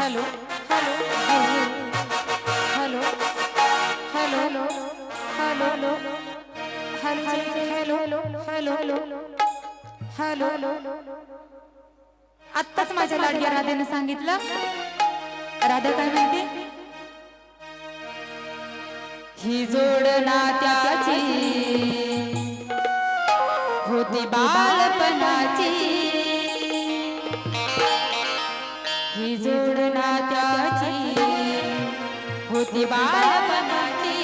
Hello hello hello hello hello hello hello hello hello आत्ताच माझ्या लाडक्या राधेने सांगितलं. राधा काय म्हणते? ही जोड नात्याची होती बालपणाची, ही जोड नात्याची होती बालपणाची.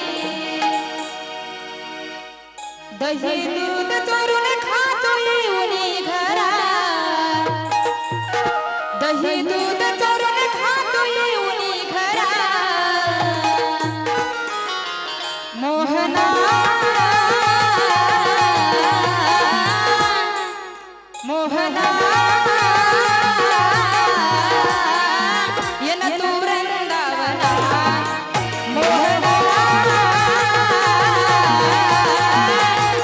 दही दूध चोरून खातो येऊनी घरात, दही दूध चोरून खातो येऊनी घरात. मोहना मोहना ये ना तू वृंदावना, मोहना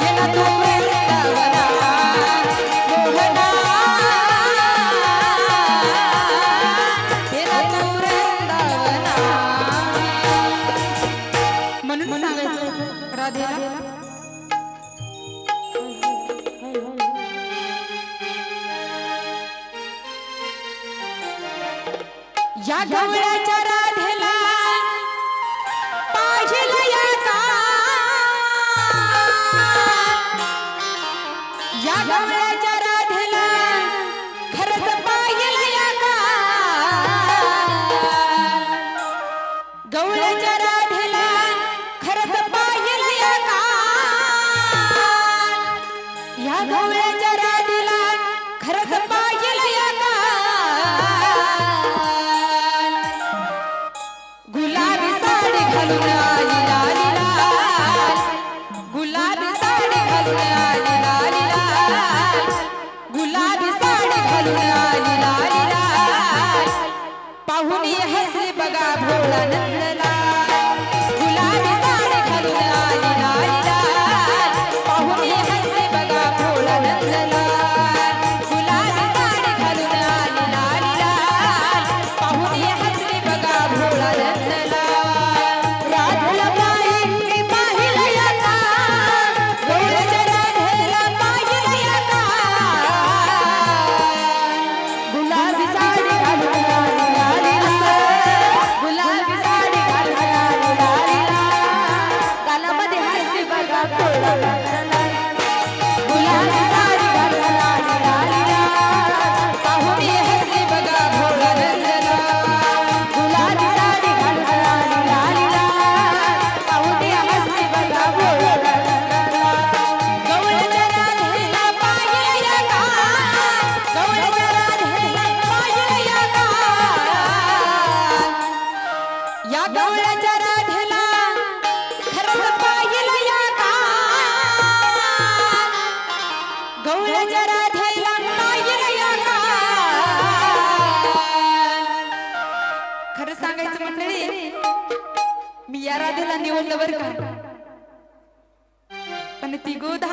ये ना तू वृंदावना, मोहना ये ना तू वृंदावना. म्हणून सांगायचं राधेला, या गवळ्याच्या राधेला पाहिलं या का, या गवळ्याच्या राधेला खरंच पाहिलं या का. गवळ्याच्या राधेला खरंच पाहिलं या का, या गवळ्याच्या राधेला खरंच पाहिलं या का. गुलाबी साडी घालून आली लाली लाल, गुलाबी साडी घालून आली लाली लाल, गुलाबी साडी घालून आली लाली लाल. पाहुणी हसली बघा भोळा नंदलाल, गुलाबी साडी घालून आली लाली लाल. पाहुणी हसली बघा भोळा नंदलाल, गुलाबी साडी घालून आली लाली लाल. पाहुणी हसली बघा भोळा नंदलाल. राधेला बाई पाहिलं या का, गवळ्याच्या राधेला पाहिलं या का. गुलाबी साडी घालून आली लाली लाल, गुलाबी साडी घालून आली लाली लाल. गालामध्ये हसली बघा भोळा नंदलाल, गुलाबी साडी घालून आली लाली लाल. पाहुणी हसली बघा भोळा नंदलाल, गुलाबी साडी घालून आली लाली लाल. पाहुणी हसली बघा भोळा नंदलाल. गवळ्याच्या राधेला पाहिलं या का, गवळ्याच्या राधेला पाहिलं या का. या गवळ्याच्या राधेला खरंच पाहिलं या का, गवळ्याच्या राधेला पाहिलं या का. खरं सांगायचं मंडळी, मी या राधेला निवडलं बरं का, पण ती गोदा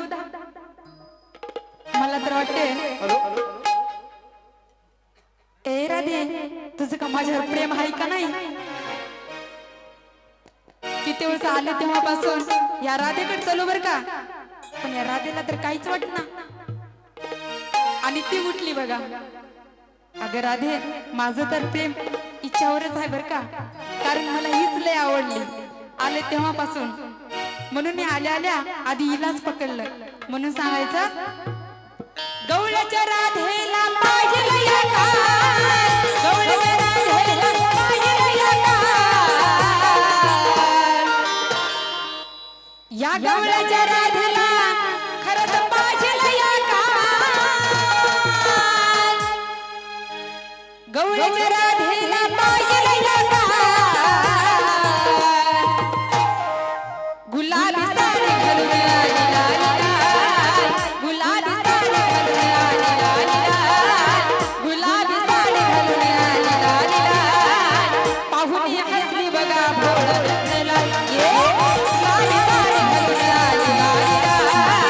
मला तर वाटते. ए राधे, तुझं का माझ्यावर प्रेम आहे का नाही. किती वर्ष आले तेव्हापासून या राधेकडे चलो बर का, पण या राधेला तर काहीच वाटत ना. आणि ती उठली बघा. अगं राधे, माझं तर प्रेम इच्छावरच आहे बर का, कारण मला हीच लय आवडली आले तेव्हापासून. म्हणून मी आल्या आल्या आधी हिलाच पकडलं. म्हणून सांगायचं, गवळ्याच्या राधेला पाहिलं या का, गवळ्याच्या राधेला पाहिलं या का. या गवळ्याच्या राधेला खरंच पाहिलं या का, गवळ्याच्या राधेला पाहिलं या का. गुलाबी साडी घालून आली लाली लाल, गुलाबी साडी घालून आली लाली लाल, गुलाबी साडी घालून आली लाली लाल. पाहुणी हसली बघा भोळा नंदलाल, गुलाबी साडी घालून आली लाली लाल.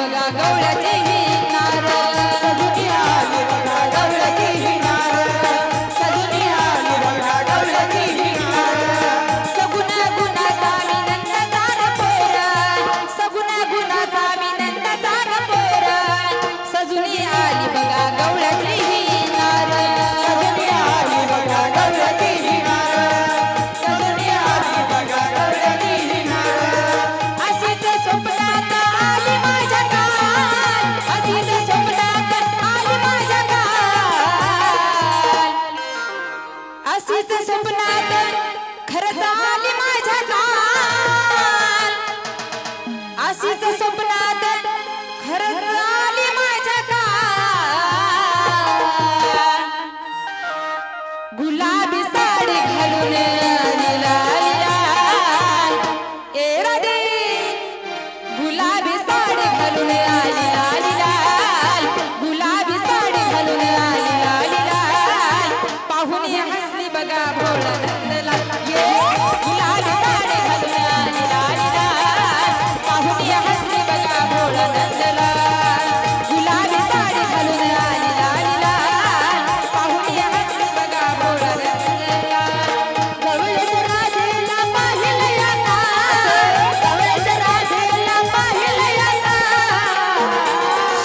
बघा गवळ्याची ही नार सजून आली बघा गवळ्याची ही नार सजून आली बघा गवळ्याची ही नार सगुण गुणाचा मी नंदाचा ग पोर सगुण गुणाचा मी नंदाचा ग पोर सजून आली बघा गवळ्याची ही नार सजून आली बघा गवळ्याची ही नार सजून आली बघा गवळ्याची ही नार अशीच स्वप्नात आली माझ्या गाल अशीच स्वप्नात आली माझ्या गाल अशीच स्वप्नात खरंच आली माझ्या गाल अशीच स्वप्नात खरंच आली माझ्या गाल गुलाबी साडी घालून आली लाल लाल ए राधे गुलाबी साडी घालून आली लाल लाल गुलाबी साडी घालून आली लाल लाल पाहून हसली बघा भोळ नंदलाल ये गुलाबी साडी घालून आली लाल लाल पाहून हसली बघा भोळ नंदलाल गुलाबी साडी घालून आली लाल लाल पाहून हसली बघा भोळ नंदलाल गवळ्याच्या राधेला पाहिलं याना गवळ्याच्या राधेला पाहिलं याना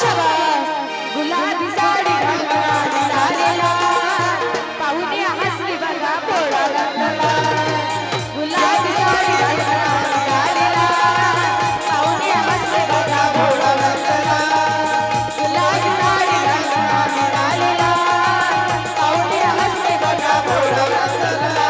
शाबास गुलाबी साडी घालून आली लाल लाल पाहून हसली बघा भोळ नंदलाल गुलाबी साडी घालून आली लाल लाल पाहून हसली बघा भोळ नंदलाल गुलाबी साडी घालून आली लाल लाल पाहून हसली बघा भोळ नंदलाल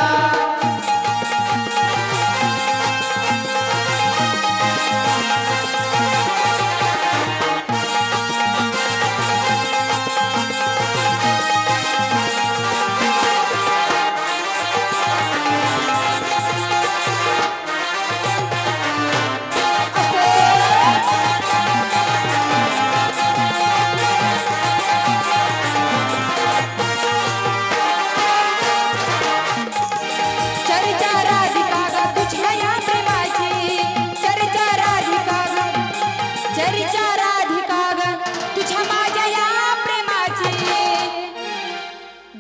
चर्चा राधिका ग तुझ्या या प्रेमाची चर्चा राधिका ग चर्चा राधिका ग तुझ्या माझ्या या प्रेमाची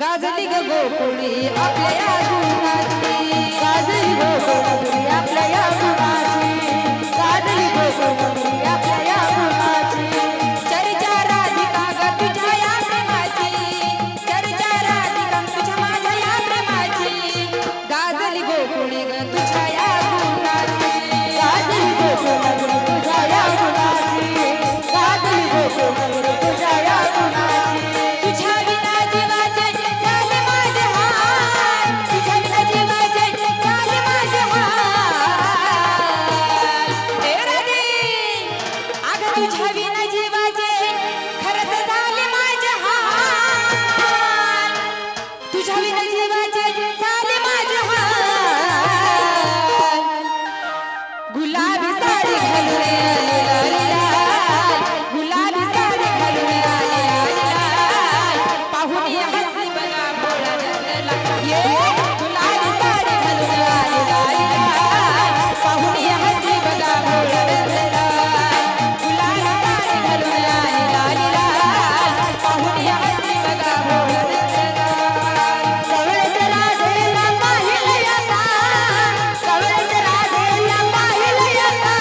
गाजली ग गोकुळी आपल्या या गुणाची गाजली गोकुळी आपल्या या गुणाची गाजली गोकुळी आपल्या या गुणाची चर्चा राधिका ग तुझ्या या प्रेमाची चर्चा राधिका तुझ्या माझ्या या प्रेमाची गाजली गोकुळी ग तुझ्या या गुणाची गाजली गोकुळी तुझ्या या गुणाची गाजली गोकुळी तुझ्या या गुणाची तुझ्या विना जीवाचे झाले माझे हाल तुझ्या विना जीवाचे झाले माझे हाल ए राधे अगं तुझ्या विना जीवाचे खरंच झाले माझे हाल तुझ्या विना जीवाचे झाले माझे हाल गुलाबी साडी घालून आली लाल लाल गुलाबी साडी घालून आली लाल लाल पाहून हसली बघा भोळ नंदलाल ये गुलाबी साडी घालून आली लाल लाल पाहून हसली बघा भोळ नंदलाल गुलाबी साडी घालून आली लाल लाल पाहून हसली बघा भोळ नंदलाल गवळ्याच्या राधेला पाहिलं याना गवळ्याच्या राधेला पाहिलं याना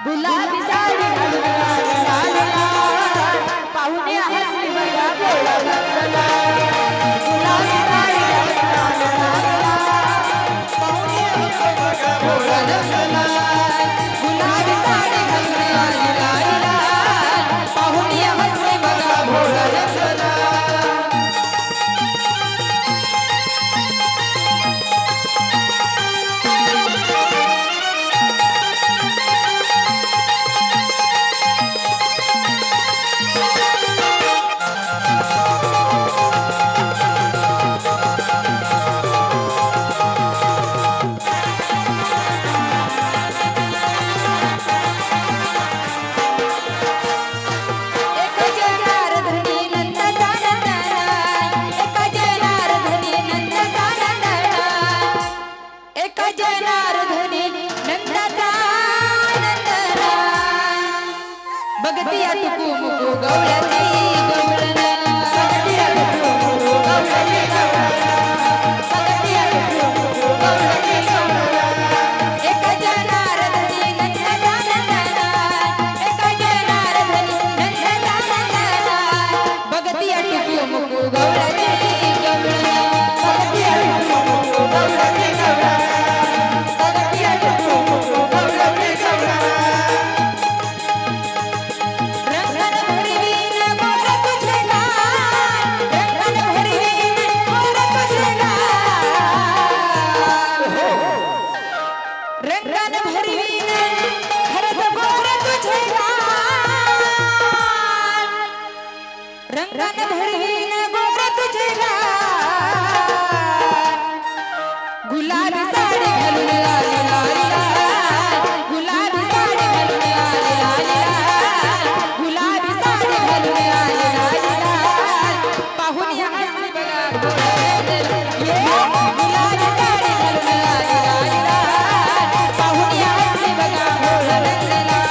गुलाबी साडी घालून आली लाल लाल पाहून हसली बघा भोळ नंदलाल गुलाबी साडी घालून आली लाल लाल पाहून हसली बघा भोळ नंदलाल गुलाबी साडी घालून आली लाल लाल पाहून हसली बघा भोळ नंदलाल टुमुकू गवळणी गवळण बघती टुमुकू गवळणी गवळण बघती टुमुकू गवळणी गवळण रंगन भरवीन गोर तुझे गाल रंगन भरवीन गोर तुझे गाल रंगन भरवीन खरंच गोर तुझे गाल रंगन भरवीन गोर तुझे गाल गुलाबी साडी घालून आली लाली लाल गुलाबी साडी घालून आली लाली लाल गुलाबी साडी घालून आली लाली लाल पाहून या हसली बघा ये गुलाबी साडी घालून आली लाली लाल पाहून या हसली बघा भोळ रंगला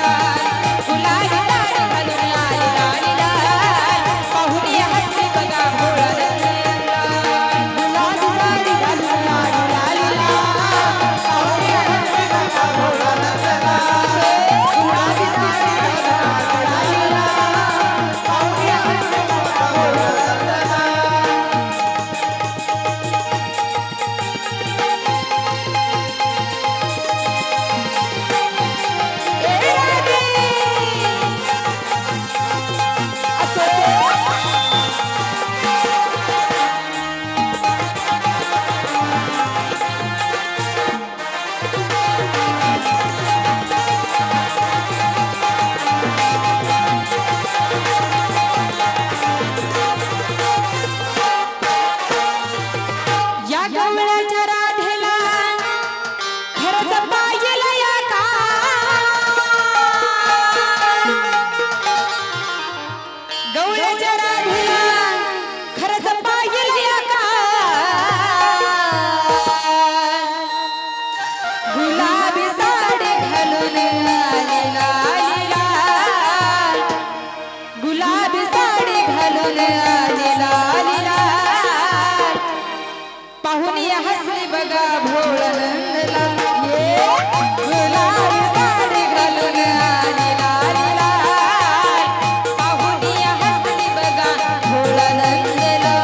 गुलाबी साडी घालून आली लाली लाल पाहून या हसली बघा भोळ रंगला गुलाबी साडी घालून आली लाली लाल पाहून या हसली बघा भोळ रंगला गुलाबी साडी घालून आली लाली लाल पाहून या हसली बघा भोळ रंगला या गवळ्याच्या राधेला खरंच पाहिलं या का गवळ्याच्या राधेला खरंच पाहिलं या का गुलाबी साडी घालून आली लाली लाल गुलाबी साडी घालून आली लाली लाल पाहून या हसली बघा भोळ नंदला ये गुलाबी साडी घालून आली लाली लाल पाहून या हसली बघा भोळ नंदला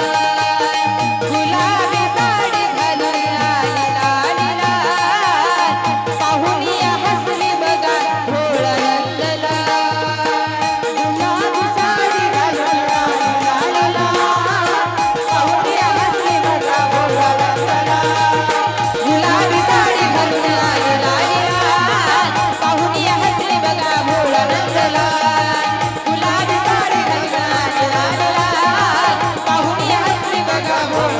गुलाबी साडी घालून आली लाली लाल पाहून या हसली बघा भोळ नंदला गुलाबी साडी घालून आली लाली लाल पाहून या हसली बघा भोळ नंदला गुलाबी साडी घालून आली लाली लाल पाहून या हसली बघा भोळ नंदला गुलाबी साडी घालून आली लाली लाल पाहून या हसली बघा भोळ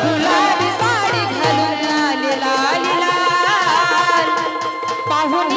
गुलाबी साडी घालून आली लाली लाल पाहून